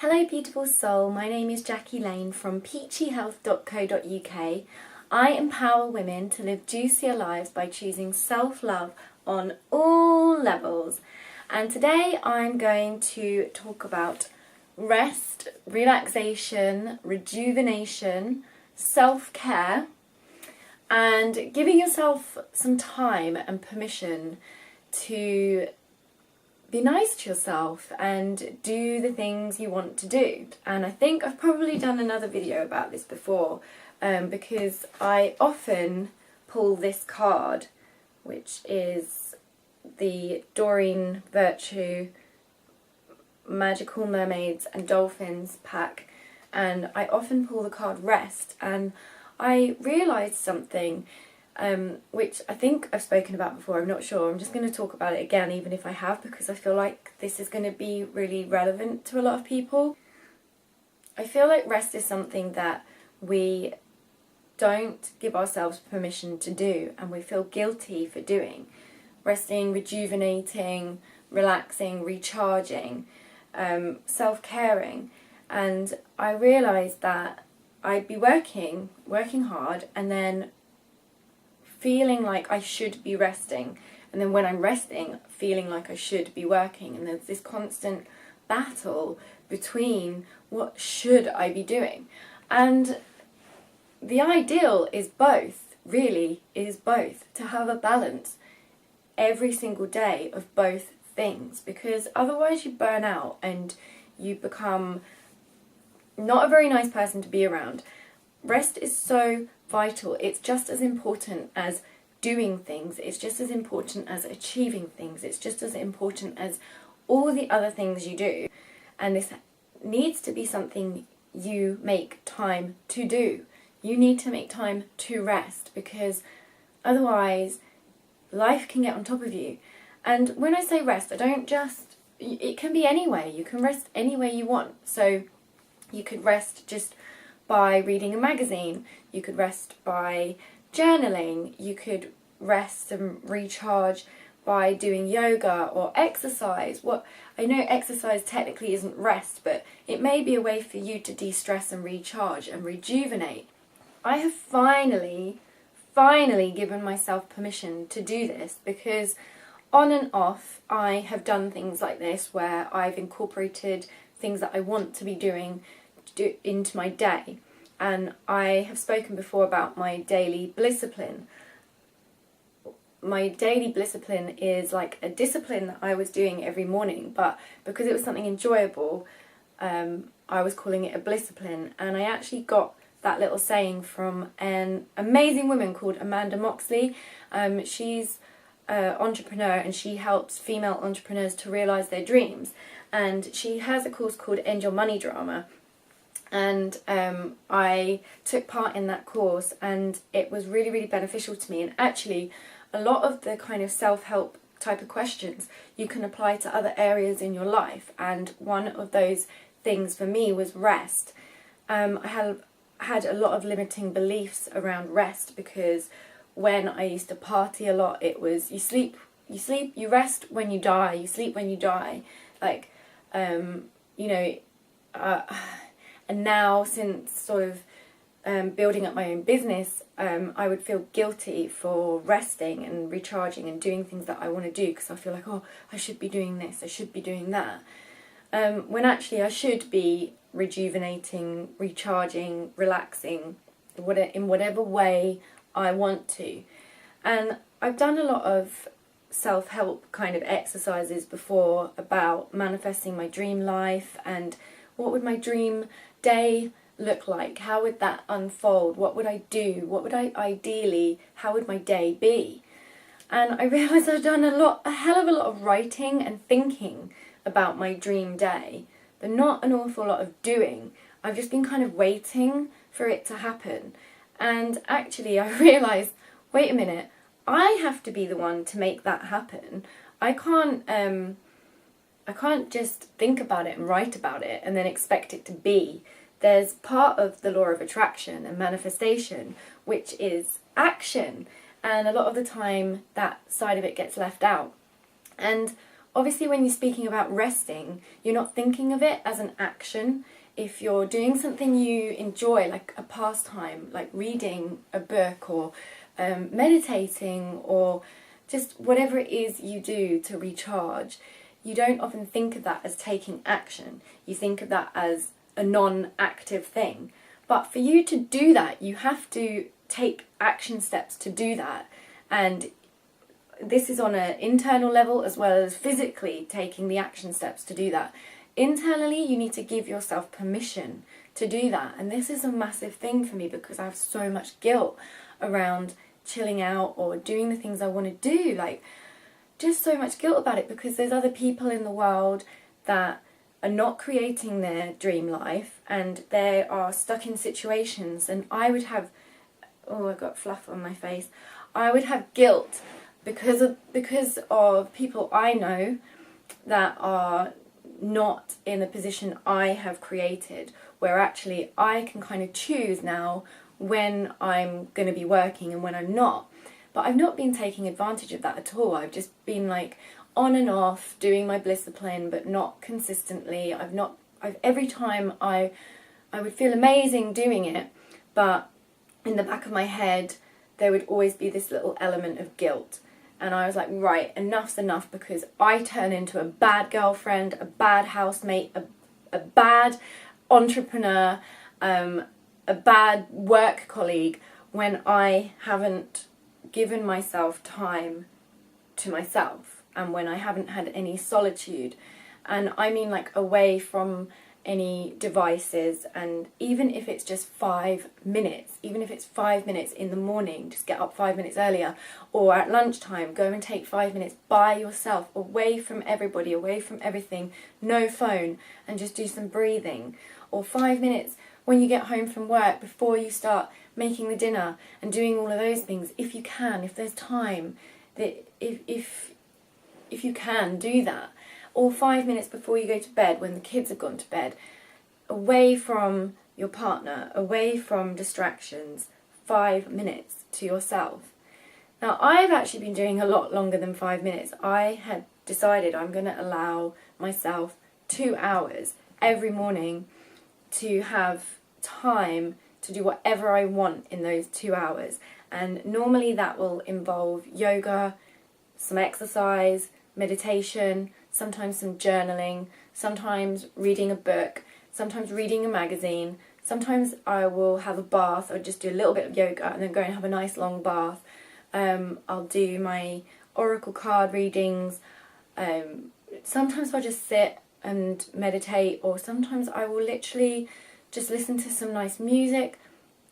Hello beautiful soul, my name is Jackie Lane from peachyhealth.co.uk. I empower women to live juicier lives by choosing self-love on all levels. And today I'm going to talk about rest, relaxation, rejuvenation, self-care, and giving yourself some time and permission to be nice to yourself and do the things you want to do. And I think I've probably done another video about this before because I often pull this card, which is the Doreen Virtue Magical Mermaids and Dolphins pack, and I often pull the card Rest, and I realised something which I think I've spoken about before, I'm not sure. I'm just going to talk about it again, even if I have, because I feel like this is going to be really relevant to a lot of people. I feel like rest is something that we don't give ourselves permission to do, and we feel guilty for doing. Resting, rejuvenating, relaxing, recharging, self-caring. And I realised that I'd be working hard, and then feeling like I should be resting, and then when I'm resting, feeling like I should be working, and there's this constant battle between what should I be doing. And the ideal is both, really, is both, to have a balance every single day of both things, because otherwise you burn out and you become not a very nice person to be around. Rest is so vital. It's just as important as doing things. It's just as important as achieving things. It's just as important as all the other things you do. And this needs to be something you make time to do. You need to make time to rest, because otherwise life can get on top of you. And when I say rest, I don't just, it can be any way. You can rest any way you want. So you could rest just by reading a magazine, you could rest by journaling, you could rest and recharge by doing yoga or exercise. I know exercise technically isn't rest, but it may be a way for you to de-stress and recharge and rejuvenate. I have finally given myself permission to do this, because on and off I have done things like this where I've incorporated things that I want to be doing into my day. And I have spoken before about my daily discipline. My daily discipline is like a discipline that I was doing every morning, but because it was something enjoyable, I was calling it a discipline. And I actually got that little saying from an amazing woman called Amanda Moxley. She's an entrepreneur, and she helps female entrepreneurs to realise their dreams. And she has a course called End Your Money Drama. And I took part in that course, and it was really, really beneficial to me. And actually, a lot of the kind of self-help type of questions you can apply to other areas in your life. And one of those things for me was rest. I had a lot of limiting beliefs around rest, because when I used to party a lot, it was you sleep, you rest when you die, you sleep when you die. Like, and now, since sort of building up my own business, I would feel guilty for resting and recharging and doing things that I want to do, because I feel like, oh, I should be doing this, I should be doing that. When actually I should be rejuvenating, recharging, relaxing, in whatever way I want to. And I've done a lot of self-help kind of exercises before about manifesting my dream life, and what would my dream day look like? How would that unfold? What would I do? What would I ideally, how would my day be? And I realised I've done a hell of a lot of writing and thinking about my dream day, but not an awful lot of doing. I've just been kind of waiting for it to happen. And actually I realised, wait a minute, I have to be the one to make that happen. I can't just think about it and write about it and then expect it to be. There's part of the law of attraction and manifestation, which is action. And a lot of the time that side of it gets left out. And obviously when you're speaking about resting, you're not thinking of it as an action. If you're doing something you enjoy, like a pastime, like reading a book or meditating or just whatever it is you do to recharge, you don't often think of that as taking action. You think of that as a non-active thing. But for you to do that, you have to take action steps to do that. And this is on an internal level as well as physically taking the action steps to do that. Internally, you need to give yourself permission to do that. And this is a massive thing for me because I have so much guilt around chilling out or doing the things I want to do. Like, just so much guilt about it because there's other people in the world that are not creating their dream life and they are stuck in situations, and I would have, oh, I got fluff on my face. I would have guilt because of people I know that are not in the position I have created, where actually I can kind of choose now when I'm going to be working and when I'm not. But I've not been taking advantage of that at all. I've just been like on and off doing my Blissapline, but not consistently. Every time I would feel amazing doing it, but in the back of my head there would always be this little element of guilt. And I was like, right, enough's enough, because I turn into a bad girlfriend, a bad housemate, a bad entrepreneur, a bad work colleague when I haven't given myself time to myself and when I haven't had any solitude. And I mean like away from any devices, and even if it's just 5 minutes, even if it's 5 minutes in the morning, just get up 5 minutes earlier, or at lunchtime go and take 5 minutes by yourself, away from everybody, away from everything, no phone, and just do some breathing. Or 5 minutes when you get home from work before you start making the dinner and doing all of those things, if you can, if there's time, that if you can do that. Or 5 minutes before you go to bed when the kids have gone to bed, away from your partner, away from distractions, 5 minutes to yourself. Now, I've actually been doing a lot longer than 5 minutes. I had decided I'm going to allow myself 2 hours every morning to have time to do whatever I want in those 2 hours. And normally that will involve yoga, some exercise, meditation, sometimes some journaling, sometimes reading a book, sometimes reading a magazine, sometimes I will have a bath or just do a little bit of yoga and then go and have a nice long bath. I'll do my oracle card readings, sometimes I'll just sit and meditate, or sometimes I will literally just listen to some nice music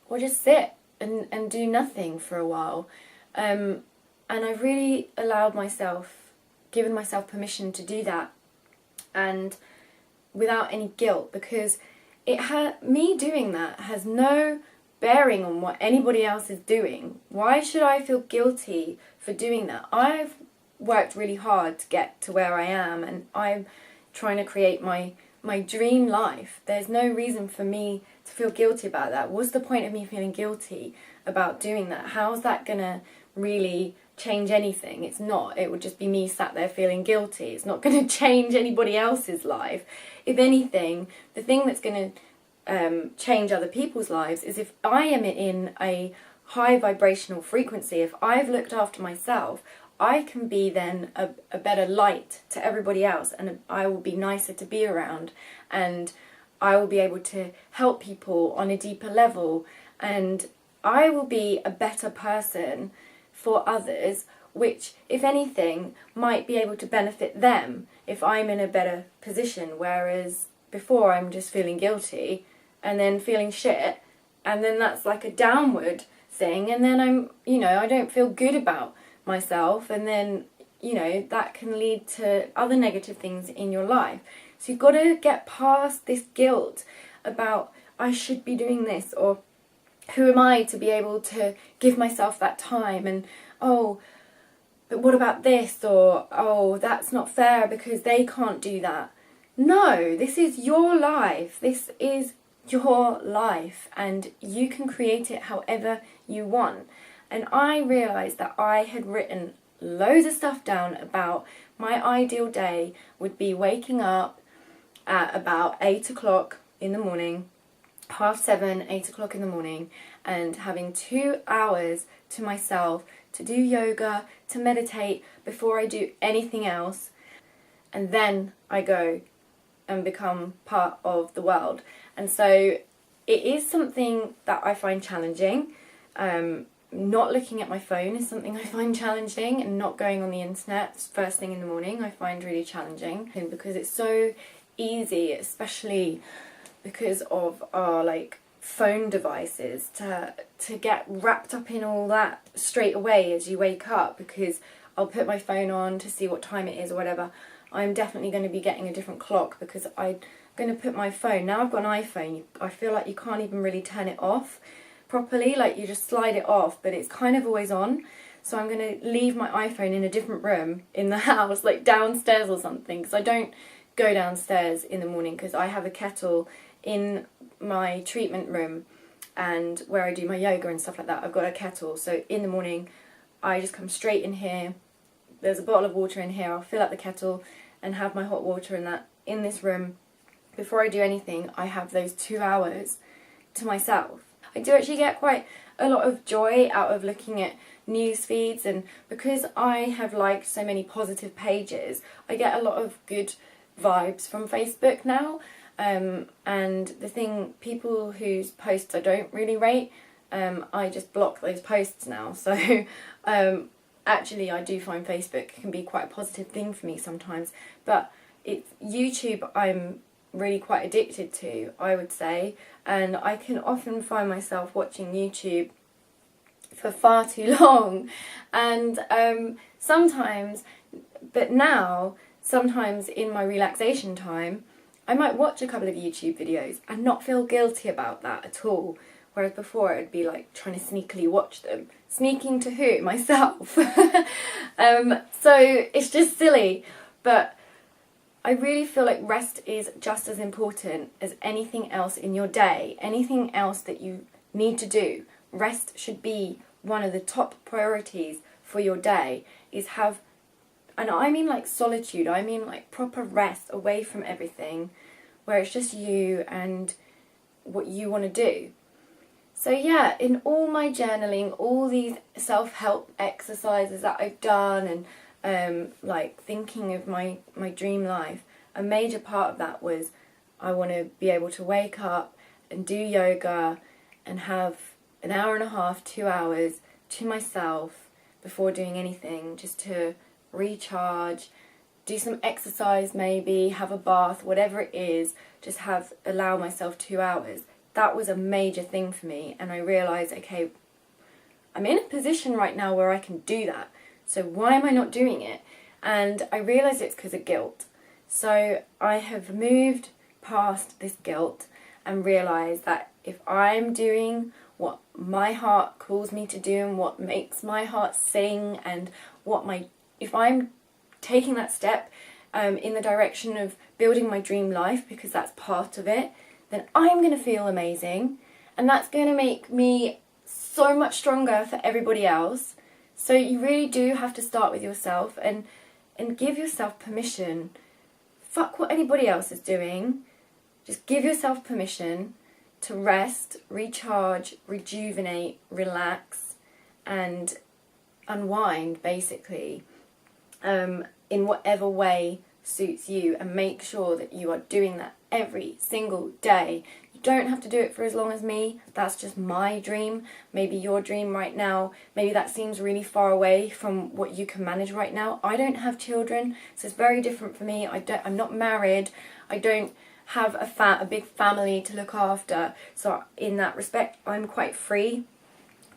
or just sit and do nothing for a while. And I've really given myself permission to do that, and without any guilt, because me doing that has no bearing on what anybody else is doing. Why should I feel guilty for doing that? I've worked really hard to get to where I am, and I'm trying to create my dream life. There's no reason for me to feel guilty about that. What's the point of me feeling guilty about doing that? How's that gonna really change anything? It's not. It would just be me sat there feeling guilty. It's not going to change anybody else's life. If anything, the thing that's going to change other people's lives is if I am in a high vibrational frequency. If I've looked after myself, I can be then a better light to everybody else, and I will be nicer to be around, and I will be able to help people on a deeper level, and I will be a better person for others, which, if anything, might be able to benefit them if I'm in a better position. Whereas before, I'm just feeling guilty and then feeling shit, and then that's like a downward thing, and then I don't feel good about myself, and then that can lead to other negative things in your life. So you've got to get past this guilt about I should be doing this, or who am I to be able to give myself that time, and oh, but what about this, or oh, that's not fair because they can't do that. No, this is your life. This is your life, and you can create it however you want. And I realised that I had written loads of stuff down about My ideal day would be waking up at about 8 o'clock in the morning, 7:30, 8 o'clock in the morning, and having 2 hours to myself to do yoga, to meditate before I do anything else, and then I go and become part of the world. And so it is something that I find challenging. Not looking at my phone is something I find challenging, and not going on the internet first thing in the morning I find really challenging, and because it's so easy, especially because of our phone devices, to get wrapped up in all that straight away as you wake up, because I'll put my phone on to see what time it is or whatever. I'm definitely going to be getting a different clock because I'm going to put my phone, now I've got an iPhone, I feel like you can't even really turn it off properly, like you just slide it off, but it's kind of always on. So I'm going to leave my iPhone in a different room in the house, like downstairs or something, because I don't go downstairs in the morning because I have a kettle in my treatment room, and where I do my yoga and stuff like that, I've got a kettle. So in the morning I just come straight in here, there's a bottle of water in here, I'll fill up the kettle and have my hot water and that in this room. Before I do anything, I have those 2 hours to myself. I do actually get quite a lot of joy out of looking at news feeds, and because I have liked so many positive pages, I get a lot of good vibes from Facebook now. And the thing, people whose posts I don't really rate, I just block those posts now. So actually I do find Facebook can be quite a positive thing for me sometimes, but it's YouTube I'm really quite addicted to, I would say, and I can often find myself watching YouTube for far too long, and sometimes in my relaxation time I might watch a couple of YouTube videos and not feel guilty about that at all, whereas before it would be like trying to sneakily watch them. Sneaking to who? Myself. So it's just silly, but I really feel like rest is just as important as anything else in your day, anything else that you need to do. Rest should be one of the top priorities for your day, is have, and I mean like solitude, I mean like proper rest away from everything, where it's just you and what you want to do. So yeah, in all my journaling, all these self-help exercises that I've done, and like thinking of my dream life, a major part of that was I want to be able to wake up and do yoga and have an hour and a half, 2 hours to myself before doing anything, just to recharge, do some exercise maybe, have a bath, whatever it is, just allow myself 2 hours. That was a major thing for me, and I realised, okay, I'm in a position right now where I can do that, so why am I not doing it? And I realised it's because of guilt. So I have moved past this guilt and realised that if I'm doing what my heart calls me to do and what makes my heart sing, and if I'm taking that step in the direction of building my dream life, because that's part of it, then I'm going to feel amazing, and that's going to make me so much stronger for everybody else. So you really do have to start with yourself and give yourself permission. Fuck what anybody else is doing. Just give yourself permission to rest, recharge, rejuvenate, relax, and unwind, basically, in whatever way suits you, and make sure that you are doing that every single day. You don't have to do it for as long as me. That's just my dream. Maybe your dream right now, maybe that seems really far away from what you can manage right now. I don't have children, so it's very different for me. I'm not married. I don't have a big family to look after. So in that respect, I'm quite free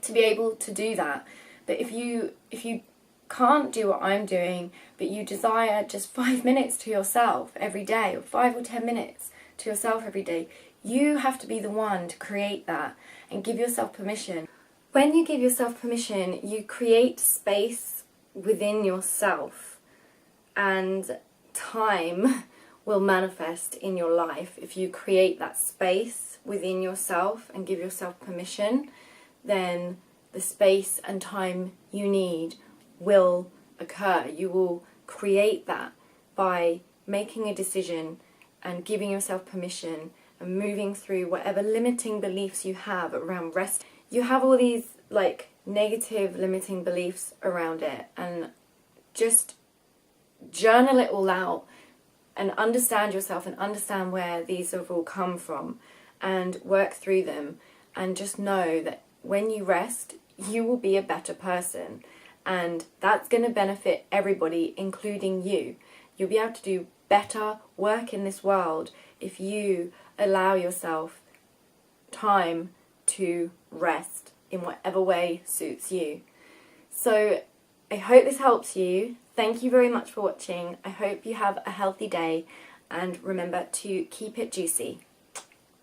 to be able to do that. But if you can't do what I'm doing, but you desire just 5 minutes to yourself every day, or 5 or 10 minutes to yourself every day, you have to be the one to create that and give yourself permission. When you give yourself permission, you create space within yourself, and time will manifest in your life. If you create that space within yourself and give yourself permission, then the space and time you need will occur. You will create that by making a decision and giving yourself permission and moving through whatever limiting beliefs you have around rest. You have all these like negative limiting beliefs around it, and just journal it all out and understand yourself and understand where these have all come from and work through them, and just know that when you rest you will be a better person, and that's going to benefit everybody, including you. You'll be able to do better work in this world if you allow yourself time to rest in whatever way suits you. So I hope this helps you. Thank you very much for watching. I hope you have a healthy day, and remember to keep it juicy.